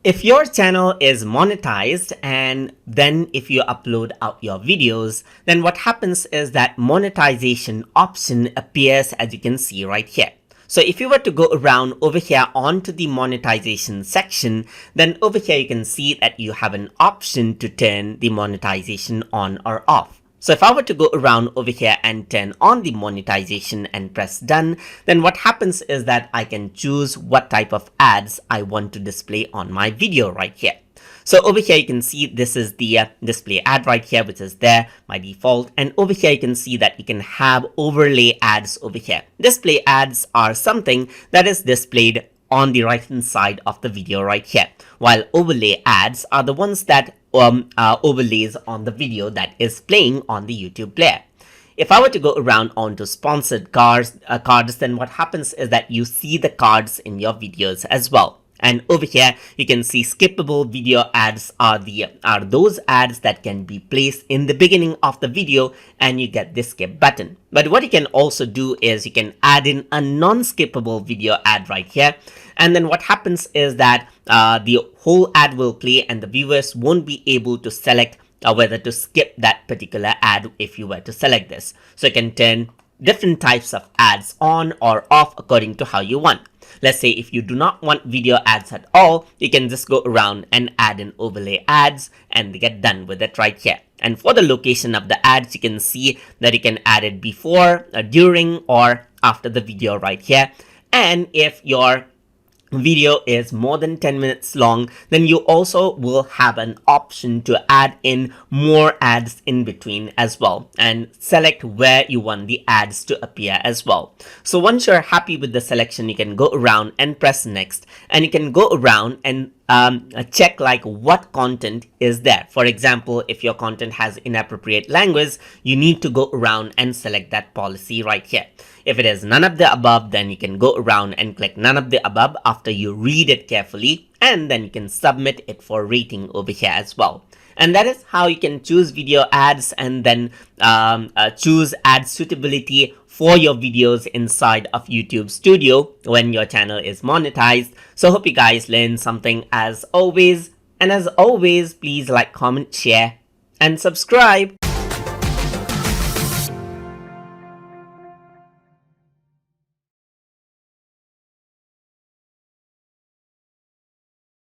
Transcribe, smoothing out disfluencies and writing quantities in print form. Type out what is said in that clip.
If your channel is monetized and then if you upload out your videos, then what happens is that monetization option appears as you can see right here. So if you were to go around over here onto the monetization section, then over here you can see that you have an option to turn the monetization on or off. So if I were to go around over here and turn on the monetization and press done, then what happens is that I can choose what type of ads I want to display on my video right here. So over here you can see this is the display ad right here, which is there by default. And over here you can see that you can have overlay ads over here. Display ads are something that is displayed on the right hand side of the video right here, while overlay ads are the ones that overlays on the video that is playing on the YouTube player. If I were to go around onto sponsored cards, then what happens is that you see the cards in your videos as well. And over here, you can see skippable video ads are those ads that can be placed in the beginning of the video and you get the skip button. But what you can also do is you can add in a non-skippable video ad right here. And then what happens is that the whole ad will play and the viewers won't be able to select whether to skip that particular ad if you were to select this. So you can turn different types of ads on or off according to how you want. Let's say if you do not want video ads at all, you can just go around and add in overlay ads and get done with it right here. And for the location of the ads, you can see that you can add it before, during, or after the video right here. And if your video is more than 10 minutes long, then you also will have an option to add in more ads in between as well and select where you want the ads to appear as well. So once you're happy with the selection, you can go around and press next, and you can go around and check like what content is there. For example, if your content has inappropriate language, you need to go around and select that policy right here. If it is none of the above, then you can go around and click none of the above after you read it carefully, and then you can submit it for rating over here as well. And that is how you can choose video ads and then choose ad suitability for your videos inside of YouTube Studio when your channel is monetized. So hope you guys learned something as always. And as always, please like, comment, share, and subscribe.